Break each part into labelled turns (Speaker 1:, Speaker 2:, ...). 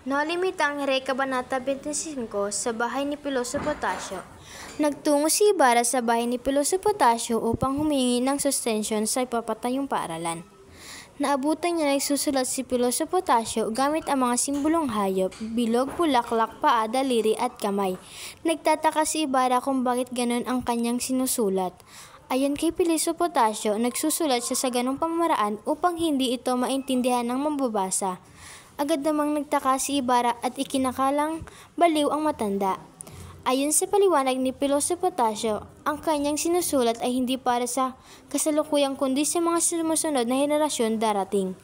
Speaker 1: Nakalimita ang Kabanata 25 sa bahay ni Piloso Potasio. Nagtungo si Ibarra sa bahay ni Piloso Potasio upang humingi ng sustensyon sa ipapatayong paaralan. Naabutan niya na nagsusulat si Piloso Potasio gamit ang mga simbolong hayop, bilog, bulaklak, paa, daliri at kamay. Nagtataka si Ibarra kung bakit ganon ang kanyang sinusulat. Ayon kay Piloso Potasio, nagsusulat siya sa ganong pamamaraan upang hindi ito maintindihan ng mambabasa. Agad namang nagtaka si Ibarra at ikinakalang baliw ang matanda. Ayon sa paliwanag ni Piloso Potasio, ang kanyang sinusulat ay hindi para sa kasalukuyan kundi sa mga sumusunod na henerasyon darating.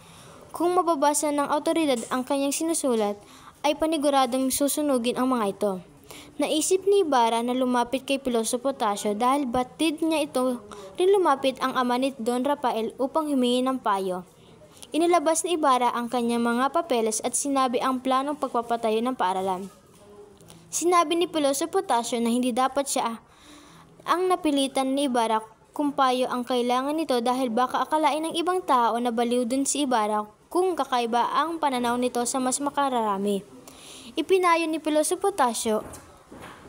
Speaker 1: Kung mababasa ng awtoridad ang kanyang sinusulat, ay paniguradong susunugin ang mga ito. Naisip ni Ibarra na lumapit kay Piloso Potasio dahil batid niya ito rin lumapit ang ama ni Don Rafael upang humingi ng payo. Inilabas ni Ibarra ang kanyang mga papeles at sinabi ang planong pagpapatayo ng paaralan. Sinabi ni Piloso Potasio na hindi dapat siya ang napilitan ni Ibarra kung payo ang kailangan nito dahil baka akalain ng ibang tao na baliw din si Ibarra kung kakaiba ang pananaw nito sa mas makararami. Ipinayo ni Piloso Potasio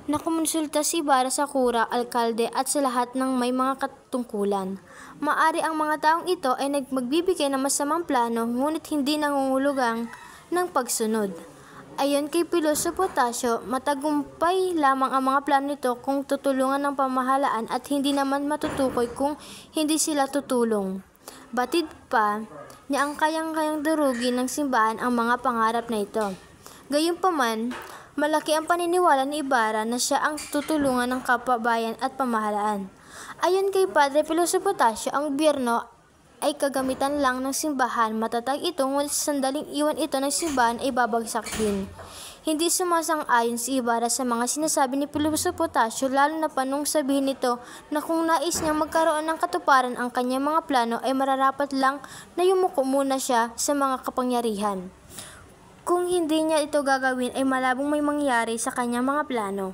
Speaker 1: na kumonsulta si Ibarra sa kura, alkalde at sa lahat ng may mga katungkulan. Maari ang mga taong ito ay magbibigay ng masamang plano ngunit hindi nangungulugang ng pagsunod. Ayon kay Piloso Potasio, matagumpay lamang ang mga plano nito kung tutulungan ng pamahalaan at hindi naman matutukoy kung hindi sila tutulong. Batid pa niya ang kayang-kayang durugin ng simbahan ang mga pangarap na ito. Gayunpaman, malaki ang paniniwala ni Ibarra na siya ang tutulungan ng kapabayan at pamahalaan. Ayon kay Padre Piloso Potasio, ang gobyerno ay kagamitan lang ng simbahan. Matatag ito, ngunit sa sandaling iwan ito ng simbahan ay babagsak din. Hindi sumasang-ayon si Ibarra sa mga sinasabi ni Piloso Potasio, lalo na pa nung sabihin nito na kung nais niyang magkaroon ng katuparan ang kanyang mga plano ay mararapat lang na yumuko muna siya sa mga kapangyarihan. Kung hindi niya ito gagawin ay malabong may mangyari sa kanyang mga plano.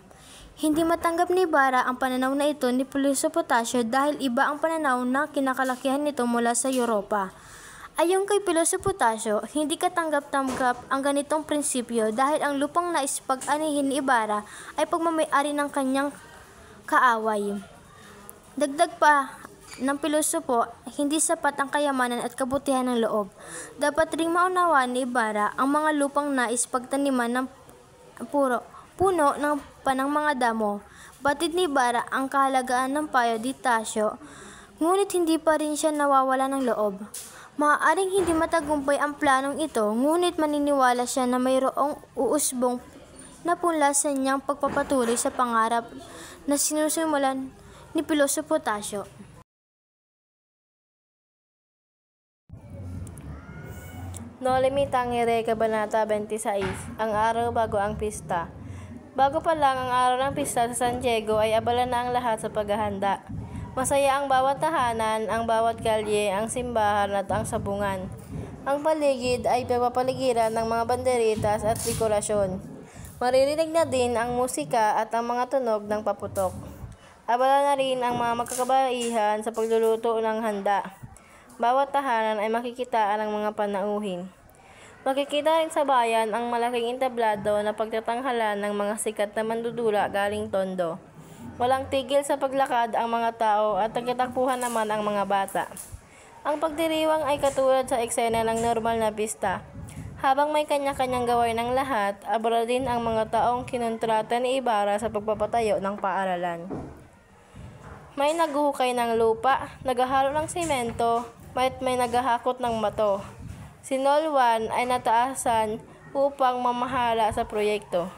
Speaker 1: Hindi matanggap ni Ibarra ang pananaw na ito ni Piloso Potasio dahil iba ang pananaw na kinakalakihan nito mula sa Europa. Ayon kay Piloso Potasio, hindi katanggap-tanggap ang ganitong prinsipyo dahil ang lupang nais pag-anihin ni Ibarra ay pagmamay-ari ng kanyang kaaway. Dagdag pa ng pilosopo, hindi sapat ang kayamanan at kabutihan ng loob. Dapat ring maunawaan ni Ibarra ang mga lupang nais pagtaniman ng puno ng panang mga damo. Batid ni Ibarra ang kahalagaan ng payo di Tasio, ngunit hindi pa rin siya nawawala ng loob. Maaaring hindi matagumpay ang planong ito, ngunit maniniwala siya na mayroong uusbong na punla sa niyang pagpapatuloy sa pangarap na sinusimulan ni Piloso Potasio.
Speaker 2: Nolimitang Kabanata 26, ang araw bago ang pista. Bago pa lang ang araw ng pista sa San Diego ay abala na ang lahat sa paghahanda. Masaya ang bawat tahanan, ang bawat kalye, ang simbahan at ang sabungan. Ang paligid ay papapaligiran ng mga banderitas at dekorasyon. Maririnig na din ang musika at ang mga tunog ng paputok. Abala na rin ang mga magkakabaihan sa pagluluto ng handa. Bawat tahanan ay makikitaan ng mga panauhin. Makikita rin sa bayan ang malaking entablado na pagtatanghalan ng mga sikat na mandudula galing Tondo. Walang tigil sa paglakad ang mga tao at nagtatakbuhan naman ang mga bata. Ang pagdiriwang ay katulad sa eksena ng normal na pista. Habang may kanya-kanyang gawain ng lahat, abala din ang mga taong kinontrata ni Ibarra sa pagpapatayo ng paaralan. May naghuhukay ng lupa, naghahalo ng simento, may naghahakot ng bato. Si Nolwan ay nataasan upang mamahala sa proyekto.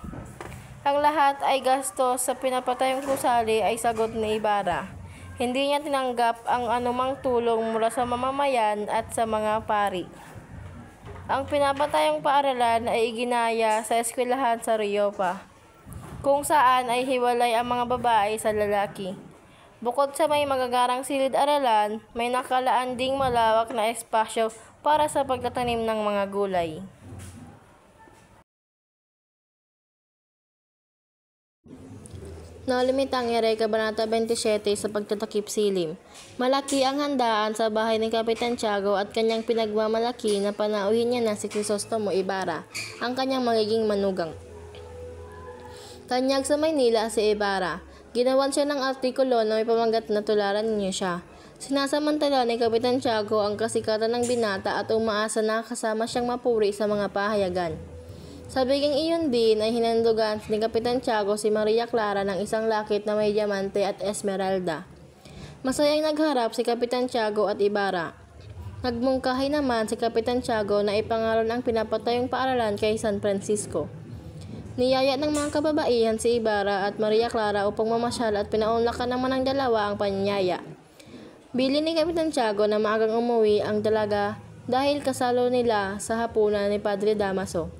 Speaker 2: Ang lahat ay gastos sa pinapatayong gusali ay sagot ni Ibarra. Hindi niya tinanggap ang anumang tulong mula sa mamamayan at sa mga pari. Ang pinapatayong paaralan ay iginaya sa eskwelahan sa Riopa, kung saan ay hiwalay ang mga babae sa lalaki. Bukod sa may magagarang silid-aralan, may nakalaan ding malawak na espasyo para sa pagtatanim ng mga gulay. Naulimitang Kabanata 27 sa pagtatakip silim. Malaki ang handaan sa bahay ni Kapitan Tiago at kanyang pinagmamalaki na panauhin niya na si Crisostomo Ibarra, ang kanyang magiging manugang. Tanyag sa Maynila si Ibarra. Ginawan siya ng artikulo na may pamagat na tularan niya siya. Sinasamantala ni Kapitan Tiago ang kasikatan ng binata at umaasa na kasama siyang mapuri sa mga pahayagan. Sa biging iyon din ay hinandugan ni Kapitan Tiago si Maria Clara ng isang lakit na may diamante at esmeralda. Masayang nagharap si Kapitan Tiago at Ibarra. Nagmungkahi naman si Kapitan Tiago na ipangalan ang pinapatayong paaralan kay San Francisco. Niyaya ng mga kababaihan si Ibarra at Maria Clara upang mamasyal at pinaunlakan naman ng dalawa ang panyaya. Bili ni Kapitan Tiago na maagang umuwi ang dalaga dahil kasalo nila sa hapunan ni Padre Damaso.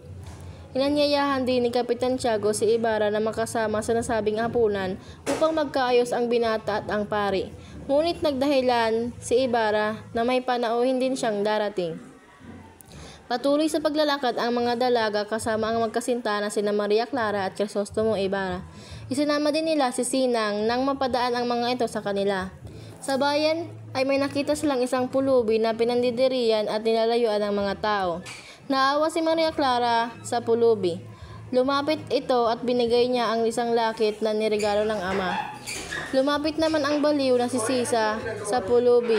Speaker 2: Inanyayahan din ni Kapitan Tiago si Ibarra na makasama sa nasabing hapunan upang magkaayos ang binata at ang pari. Ngunit nagdahilan si Ibarra na may panauhin din siyang darating. Patuloy sa paglalakad ang mga dalaga kasama ang magkasinta na sina Maria Clara at Crisostomo Ibarra. Isinama din nila si Sinang nang mapadaan ang mga ito sa kanila. Sa bayan ay may nakita silang isang pulubi na pinandidirian at nilalayuan ng mga tao. Naawa si Maria Clara sa pulubi. Lumapit ito at binigay niya ang isang lakit na niregalo ng ama. Lumapit naman ang baliw na si Sisa sa pulubi.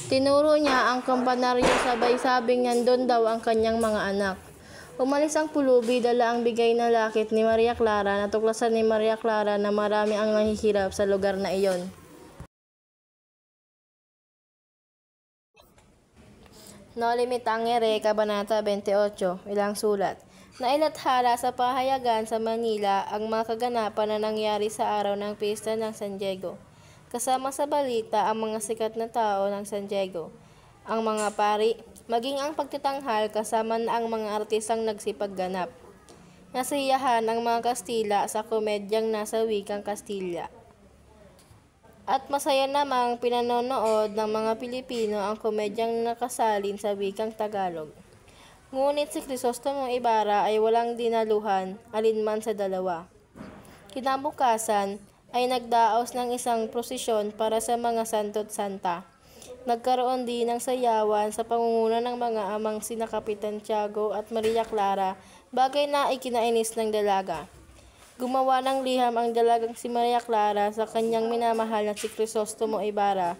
Speaker 2: Tinuro niya ang kampanaryo sabay sabing nandun daw ang kanyang mga anak. Umalis ang pulubi, dala ang bigay na lakit ni Maria Clara. Natuklasan ni Maria Clara na marami ang nahihirap sa lugar na iyon. Naulimitang Kabanata 28, ilang sulat. Nailathala sa pahayagan sa Manila ang mga kaganapan na nangyari sa araw ng pista ng San Diego. Kasama sa balita ang mga sikat na tao ng San Diego, ang mga pari, maging ang pagtitanghal kasama na ang mga artistang nagsipagganap. Nasiyahan ang mga Kastila sa komedyang nasa wikang Kastilya. At masaya namang pinanonood ng mga Pilipino ang komedyang nakasalin sa wikang Tagalog. Ngunit si Crisostomo Ibarra ay walang dinaluhan alinman sa dalawa. Kinabukasan ay nagdaos ng isang prosesyon para sa mga santo't santa. Nagkaroon din ng sayawan sa pangunguna ng mga amang sina Kapitan Tiago at Maria Clara, bagay na ikinainis ng dalaga. Gumawa ng liham ang dalagang si Maria Clara sa kanyang minamahal na si Crisostomo Ibarra.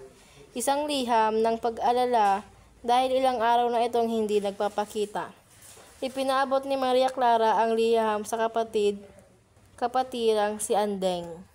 Speaker 2: Isang liham ng pag-alala dahil ilang araw na itong hindi nagpapakita. Ipinaabot ni Maria Clara ang liham sa kapatirang si Andeng.